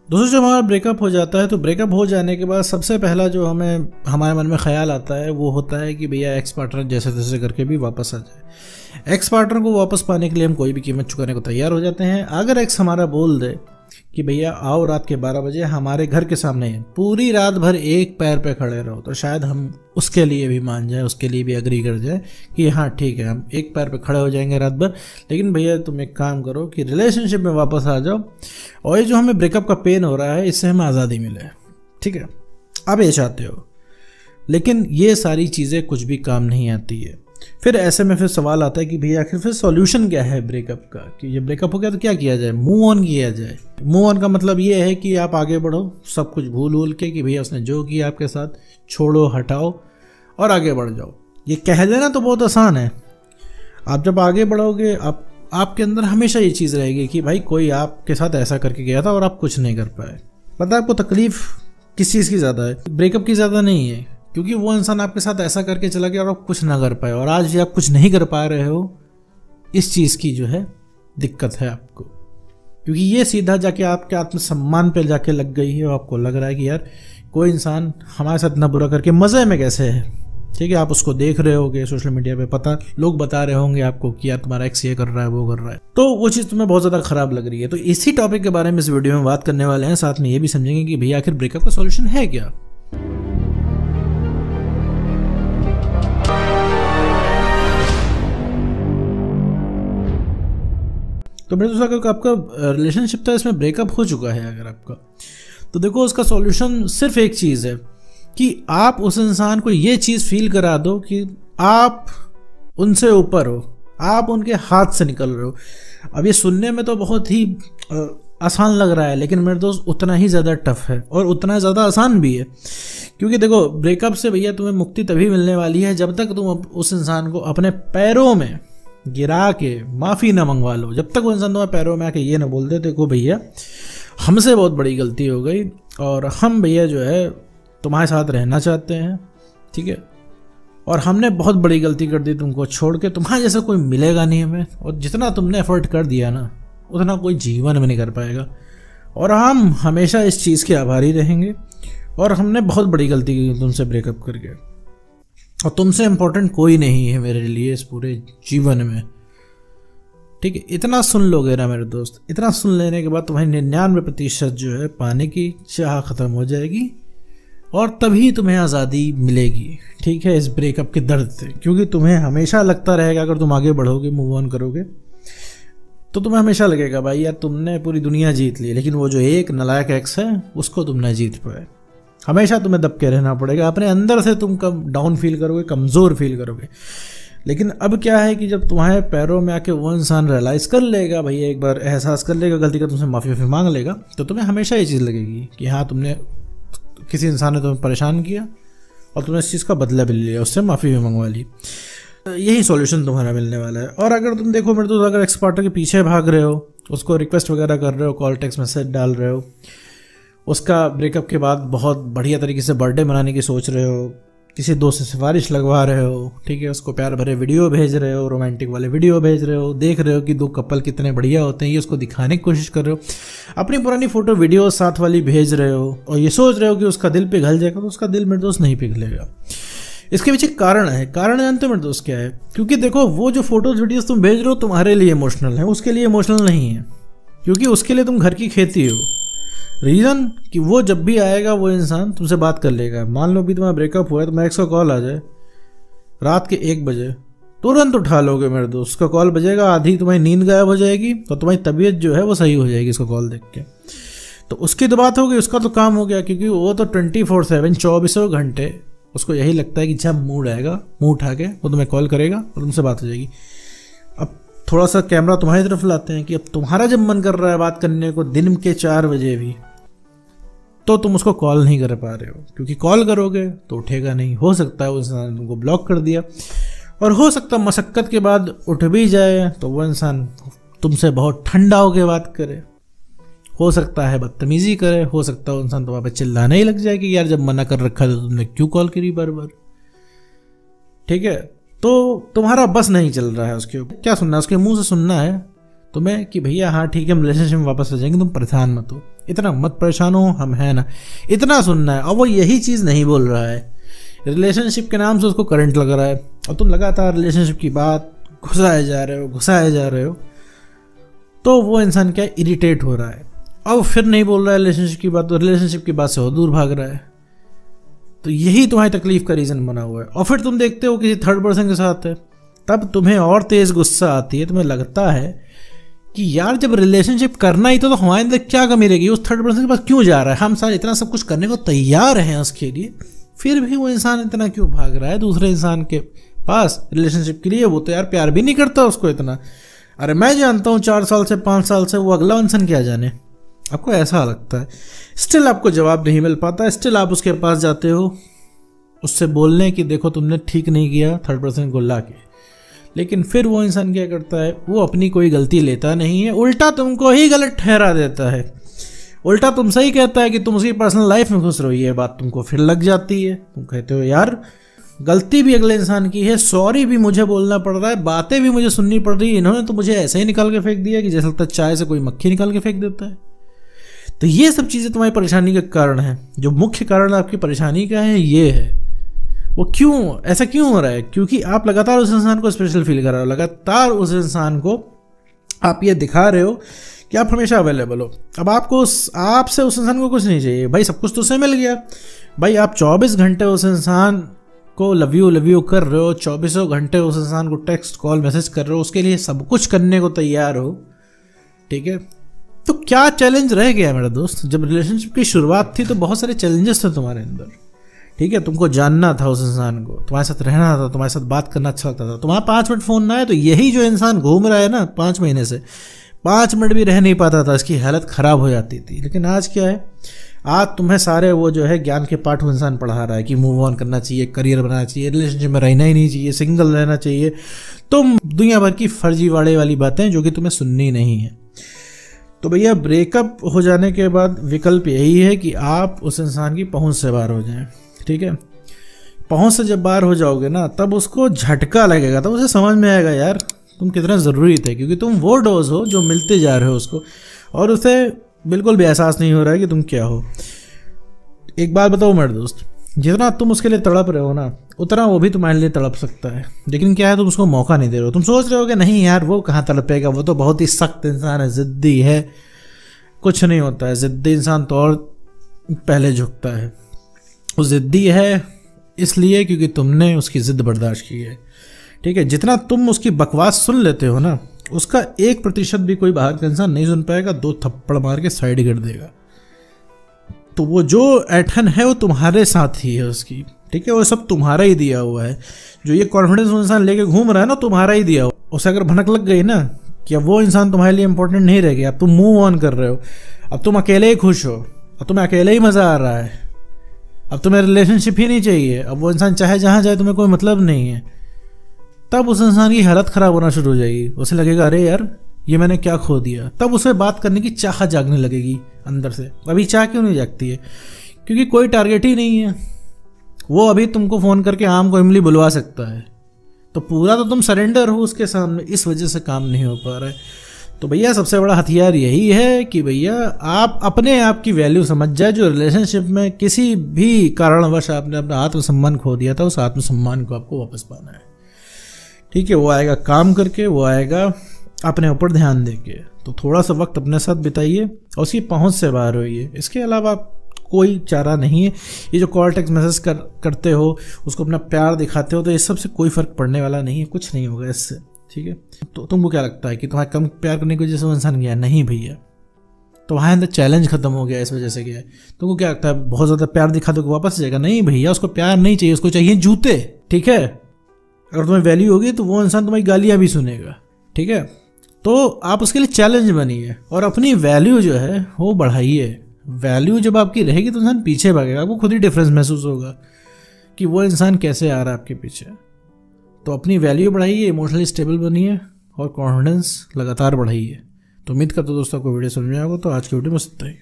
दोस्तों जब हमारा ब्रेकअप हो जाता है तो ब्रेकअप हो जाने के बाद सबसे पहला जो हमें हमारे मन में ख्याल आता है वो होता है कि भैया एक्स पार्टनर जैसे तैसे करके भी वापस आ जाए। एक्स पार्टनर को वापस पाने के लिए हम कोई भी कीमत चुकाने को तैयार हो जाते हैं। अगर एक्स हमारा बोल दे कि भैया आओ रात के 12 बजे हमारे घर के सामने है, पूरी रात भर एक पैर पे खड़े रहो, तो शायद हम उसके लिए भी मान जाए, उसके लिए भी एग्री कर जाए कि हाँ ठीक है हम एक पैर पे खड़े हो जाएंगे रात भर, लेकिन भैया तुम एक काम करो कि रिलेशनशिप में वापस आ जाओ और ये जो हमें ब्रेकअप का पेन हो रहा है इससे हमें आज़ादी मिले। ठीक है, आप ये चाहते हो, लेकिन ये सारी चीज़ें कुछ भी काम नहीं आती है। फिर ऐसे में फिर सवाल आता है कि भैया आखिर फिर सॉल्यूशन क्या है ब्रेकअप का, कि ये ब्रेकअप हो गया तो क्या किया जाए, मूव ऑन किया जाए। मूव ऑन का मतलब ये है कि आप आगे बढ़ो, सब कुछ भूल के कि भैया उसने जो किया आपके साथ छोड़ो, हटाओ और आगे बढ़ जाओ। ये कह देना तो बहुत आसान है, आप जब आगे बढ़ोगे आपके अंदर हमेशा ये चीज़ रहेगी कि भाई कोई आपके साथ ऐसा करके गया था और आप कुछ नहीं कर पाए। पता है आपको तकलीफ किस चीज़ की ज़्यादा है, ब्रेकअप की ज़्यादा नहीं है, क्योंकि वो इंसान आपके साथ ऐसा करके चला गया और आप कुछ ना कर पाए, और आज भी आप कुछ नहीं कर पा रहे हो, इस चीज़ की जो है दिक्कत है आपको, क्योंकि ये सीधा जाके आपके आत्मसम्मान पे जाके लग गई है और आपको लग रहा है कि यार कोई इंसान हमारे साथ इतना बुरा करके मज़े में कैसे है। ठीक है, आप उसको देख रहे होगे सोशल मीडिया पे, पता लोग बता रहे होंगे आपको कि यार तुम्हारा एक्स ये कर रहा है वो कर रहा है, तो वो चीज़ तुम्हें बहुत ज़्यादा खराब लग रही है। तो इसी टॉपिक के बारे में इस वीडियो में बात करने वाले हैं, साथ में ये भी समझेंगे कि भैया आखिर ब्रेकअप का सॉल्यूशन है क्या। तो मेरे दोस्तों अगर आपका रिलेशनशिप था इसमें ब्रेकअप हो चुका है अगर आपका, तो देखो उसका सॉल्यूशन सिर्फ एक चीज़ है कि आप उस इंसान को ये चीज़ फील करा दो कि आप उनसे ऊपर हो, आप उनके हाथ से निकल रहे हो। अब ये सुनने में तो बहुत ही आसान लग रहा है, लेकिन मेरे दोस्त उतना ही ज़्यादा टफ है और उतना ज़्यादा आसान भी है, क्योंकि देखो ब्रेकअप से भैया तुम्हें मुक्ति तभी मिलने वाली है जब तक तुम उस इंसान को अपने पैरों में गिरा के माफ़ी ना मंगवा लो। जब तक वो इंसान तुम्हारे पैरों में आके ये ना बोल दे देखो भैया हमसे बहुत बड़ी गलती हो गई और हम भैया जो है तुम्हारे साथ रहना चाहते हैं, ठीक है, और हमने बहुत बड़ी गलती कर दी तुमको छोड़ के, तुम्हारे जैसा कोई मिलेगा नहीं हमें, और जितना तुमने एफर्ट कर दिया ना उतना कोई जीवन में नहीं कर पाएगा, और हम हमेशा इस चीज़ के आभारी रहेंगे, और हमने बहुत बड़ी गलती की तुमसे ब्रेकअप करके, और तुमसे इम्पोर्टेंट कोई नहीं है मेरे लिए इस पूरे जीवन में। ठीक है, इतना सुन लोगे ना मेरे दोस्त, इतना सुन लेने के बाद तुम्हारी 99% जो है पाने की चाह ख़त्म हो जाएगी और तभी तुम्हें आज़ादी मिलेगी। ठीक है, इस ब्रेकअप के दर्द से, क्योंकि तुम्हें हमेशा लगता रहेगा अगर तुम आगे बढ़ोगे, मूव ऑन करोगे, तो तुम्हें हमेशा लगेगा भाई यार तुमने पूरी दुनिया जीत ली, लेकिन वो जो एक नालायक एक्स है उसको तुम नहीं जीत पाए। हमेशा तुम्हें दब के रहना पड़ेगा, अपने अंदर से तुम कम डाउन फील करोगे, कमज़ोर फील करोगे। लेकिन अब क्या है कि जब तुम्हारे पैरों में आके वो इंसान रियलाइज़ कर लेगा, भैया एक बार एहसास कर लेगा गलती का, तुमसे माफ़ी मांग लेगा, तो तुम्हें हमेशा ये चीज़ लगेगी कि हाँ तुमने किसी इंसान ने तुम्हें परेशान किया और तुमने इस चीज़ का बदला भी लिया, उससे माफ़ी भी मंगवा ली। यही सॉल्यूशन तुम्हारा मिलने वाला है। और अगर तुम देखो मेरे दोस्त, अगर एक्स पार्टनर के पीछे भाग रहे हो, उसको रिक्वेस्ट वगैरह कर रहे हो, कॉल टेक्स्ट मैसेज डाल रहे हो, उसका ब्रेकअप के बाद बहुत बढ़िया तरीके से बर्थडे मनाने की सोच रहे हो, किसी दोस्त से सिफारिश लगवा रहे हो, ठीक है, उसको प्यार भरे वीडियो भेज रहे हो, रोमांटिक वाले वीडियो भेज रहे हो, देख रहे हो कि दो कपल कितने बढ़िया होते हैं, ये उसको दिखाने की कोशिश कर रहे हो, अपनी पुरानी फोटो वीडियो साथ वाली भेज रहे हो और ये सोच रहे हो कि उसका दिल पिघल जाएगा, तो उसका दिल मेरे दोस्त नहीं पिघलेगा। इसके पीछे कारण है, कारण जानते हो मेरे दोस्त क्या है? क्योंकि देखो वो जो फोटोज वीडियोस तुम भेज रहे हो तुम्हारे लिए इमोशनल है, उसके लिए इमोशनल नहीं है, क्योंकि उसके लिए तुम घर की खेती हो। रीज़न कि वो जब भी आएगा वो इंसान तुमसे बात कर लेगा। मान लो भी तुम्हारा ब्रेकअप हुआ है, तुम्हारा एक्स का कॉल आ जाए रात के 1 बजे, तुरंत उठा लोगे मेरे दोस्त। उसका कॉल बजेगा, आधी तुम्हारी नींद गायब हो जाएगी तो तुम्हारी तबीयत जो है वो सही हो जाएगी उसका कॉल देख के। तो उसकी तो बात होगी, उसका तो काम हो गया, क्योंकि वो तो 24/7 24 घंटे उसको यही लगता है कि जब मूड आएगा, मुँह उठा के वो तुम्हें कॉल करेगा और तुमसे बात हो जाएगी। अब थोड़ा सा कैमरा तुम्हारी तरफ लाते हैं कि अब तुम्हारा जब मन कर रहा है बात करने को दिन के 4 बजे भी, तो तुम उसको कॉल नहीं कर पा रहे हो, क्योंकि कॉल करोगे तो उठेगा नहीं। हो सकता है उस इंसान ने तुमको ब्लॉक कर दिया, और हो सकता है मशक्क़त के बाद उठ भी जाए तो वो इंसान तुमसे बहुत ठंडा होकर बात करे, हो सकता है बदतमीजी करे, हो सकता है इंसान तुम्हारे पे चिल्लाने ही लग जाए कि यार जब मना कर रखा तो तुमने क्यों कॉल करी बार बार। ठीक है, तो तुम्हारा बस नहीं चल रहा है उसके ऊपर। क्या सुनना है? उसके मुंह से सुनना है तुम्हें कि भैया हाँ ठीक है हम रिलेशनशिप में वापस आ जाएंगे, तुम परेशान मत हो। इतना मत परेशान हो, हम हैं ना, इतना सुनना है। और वो यही चीज़ नहीं बोल रहा है, रिलेशनशिप के नाम से उसको करंट लग रहा है और तुम लगातार रिलेशनशिप की बात घुसाए जा रहे हो, तो वो इंसान क्या इरिटेट हो रहा है। अब फिर नहीं बोल रहा है रिलेशनशिप की बात, तो रिलेशनशिप की बात से और दूर भाग रहा है। तो यही तुम्हारी तकलीफ का रीज़न बना हुआ है। और फिर तुम देखते हो किसी थर्ड पर्सन के साथ है, तब तुम्हें और तेज़ गुस्सा आती है। तुम्हें लगता है कि यार जब रिलेशनशिप करना ही तो हमारे अंदर क्या कमी रहेगी, उस थर्ड पर्सन के पास क्यों जा रहा है? हम सारे इतना सब कुछ करने को तैयार हैं उसके लिए, फिर भी वो इंसान इतना क्यों भाग रहा है दूसरे इंसान के पास रिलेशनशिप के लिए? वो तो यार प्यार भी नहीं करता उसको इतना। अरे मैं जानता हूँ 4 साल से 5 साल से, वो अगला इंसान क्या जाने। आपको ऐसा लगता है, स्टिल आपको जवाब नहीं मिल पाता, स्टिल आप उसके पास जाते हो उससे बोलने कि देखो तुमने ठीक नहीं किया थर्ड पर्सन को ला के। लेकिन फिर वो इंसान क्या करता है, वो अपनी कोई गलती लेता नहीं है, उल्टा तुमको ही गलत ठहरा देता है, उल्टा तुमसे ही कहता है कि तुम उसकी पर्सनल लाइफ में घुस रही है। बात तुमको फिर लग जाती है, तुम कहते हो यार गलती भी अगले इंसान की है, सॉरी भी मुझे बोलना पड़ रहा है, बातें भी मुझे सुननी पड़ रही है, इन्होंने तो मुझे ऐसे ही निकाल के फेंक दिया कि जैसे लगता है चाय से कोई मक्खी निकाल के फेंक देता है। तो ये सब चीज़ें तुम्हारी परेशानी का कारण है। जो मुख्य कारण आपकी परेशानी का है ये है, वो क्यों ऐसा क्यों हो रहा है? क्योंकि आप लगातार उस इंसान को स्पेशल फील कर रहे हो, लगातार उस इंसान को आप ये दिखा रहे हो कि आप हमेशा अवेलेबल हो। अब आपको आपसे उस इंसान को कुछ नहीं चाहिए भाई, सब कुछ तो उसे मिल गया भाई। आप 24 घंटे उस इंसान को लव यू कर रहे हो, 24 घंटे उस इंसान को टेक्स्ट कॉल मैसेज कर रहे हो, उसके लिए सब कुछ करने को तैयार हो, ठीक है। तो क्या चैलेंज रह गया मेरा दोस्त? जब रिलेशनशिप की शुरुआत थी तो बहुत सारे चैलेंजेस थे तुम्हारे अंदर, ठीक है। तुमको जानना था उस इंसान को, तुम्हारे साथ रहना था, तुम्हारे साथ बात करना अच्छा लगता था। तुम्हारा 5 मिनट फ़ोन ना आए तो यही जो इंसान घूम रहा है ना 5 महीने से, 5 मिनट भी रह नहीं पाता था, इसकी हालत ख़राब हो जाती थी। लेकिन आज क्या है, आज तुम्हें सारे वो जो है ज्ञान के पाठ वो इंसान पढ़ा रहा है कि मूव ऑन करना चाहिए, करियर बनाना चाहिए, रिलेशनशिप में रहना ही नहीं चाहिए, सिंगल रहना चाहिए। तुम दुनिया भर की फर्जीवाड़े वाली बातें जो कि तुम्हें सुननी नहीं है। तो भैया ब्रेकअप हो जाने के बाद विकल्प यही है कि आप उस इंसान की पहुंच से बाहर हो जाएं, ठीक है। पहुंच से जब बाहर हो जाओगे ना, तब उसको झटका लगेगा, तब उसे समझ में आएगा यार तुम कितना ज़रूरी थे, क्योंकि तुम वो डोज हो जो मिलते जा रहे हो उसको, और उसे बिल्कुल भी एहसास नहीं हो रहा है कि तुम क्या हो। एक बात बताओ मेरे दोस्त, जितना तुम उसके लिए तड़प रहे हो ना, उतना वो भी तुम्हारे लिए तड़प सकता है। लेकिन क्या है, तुम उसको मौका नहीं दे रहे हो। तुम सोच रहे हो कि नहीं यार वो कहाँ तड़पेगा, वो तो बहुत ही सख्त इंसान है, ज़िद्दी है। कुछ नहीं होता है, ज़िद्दी इंसान तो और पहले झुकता है। वो ज़िद्दी है इसलिए क्योंकि तुमने उसकी ज़िद बर्दाश्त की है, ठीक है। जितना तुम उसकी बकवास सुन लेते हो ना, उसका 1% भी कोई बाहर का इंसान नहीं सुन पाएगा, 2 थप्पड़ मार के साइड कर देगा। तो वो जो ऐठन है वो तुम्हारे साथ ही है उसकी, ठीक है। वो सब तुम्हारा ही दिया हुआ है। जो ये कॉन्फिडेंस वो इंसान लेके घूम रहा है ना, तुम्हारा ही दिया हुआ। उसे अगर भनक लग गई ना कि अब वो इंसान तुम्हारे लिए इंपॉर्टेंट नहीं रह गया, अब तुम मूव ऑन कर रहे हो, अब तुम अकेले ही खुश हो, अब तुम्हें अकेले ही मज़ा आ रहा है, अब तुम्हें रिलेशनशिप ही नहीं चाहिए, अब वो इंसान चाहे जहाँ जाए तुम्हें कोई मतलब नहीं है, तब उस इंसान की हालत ख़राब होना शुरू हो जाएगी। उसे लगेगा अरे यार ये मैंने क्या खो दिया। तब उसे बात करने की चाह जागने लगेगी अंदर से। अभी चाह क्यों नहीं जागती है? क्योंकि कोई टारगेट ही नहीं है। वो अभी तुमको फ़ोन करके आम को इमली बुलवा सकता है, तो पूरा तो तुम सरेंडर हो उसके सामने, इस वजह से काम नहीं हो पा रहा है। तो भैया सबसे बड़ा हथियार यही है कि भैया आप अपने आप की वैल्यू समझ जाए। जो रिलेशनशिप में किसी भी कारणवश आपने अपना आत्मसम्मान खो दिया था, उस आत्मसम्मान को आपको वापस पाना है, ठीक है। वो आएगा काम करके, वो आएगा अपने ऊपर ध्यान देके। तो थोड़ा सा वक्त अपने साथ बिताइए और उसकी पहुंच से बाहर होइए। इसके अलावा कोई चारा नहीं है। ये जो कॉल टेक्स्ट मैसेज करते हो, उसको अपना प्यार दिखाते हो, तो इस सब से कोई फ़र्क पड़ने वाला नहीं है, कुछ नहीं होगा इससे, ठीक है। तो तुमको क्या लगता है कि तुम्हारे कम प्यार करने की वजह से वो इंसान गया? नहीं भैया, तुम्हारे अंदर चैलेंज खत्म हो गया, इस वजह से गया है। तुमको क्या लगता है बहुत ज़्यादा प्यार दिखा दो वापस जाएगा? नहीं भैया, उसको प्यार नहीं चाहिए, उसको चाहिए जूते, ठीक है। अगर तुम्हें वैल्यू होगी तो वो इंसान तुम्हारी गालियाँ भी सुनेगा, ठीक है। तो आप उसके लिए चैलेंज बनिए और अपनी वैल्यू जो है वो बढ़ाइए। वैल्यू जब आपकी रहेगी तो इंसान पीछे भागेगा, आपको खुद ही डिफरेंस महसूस होगा कि वो इंसान कैसे आ रहा है आपके पीछे। तो अपनी वैल्यू बढ़ाइए, इमोशनली स्टेबल बनिए और कॉन्फिडेंस लगातार बढ़ाइए। तो उम्मीद करता हूँ दोस्तों आपको वीडियो समझ में आएगा। तो आज की वीडियो में इतना ही।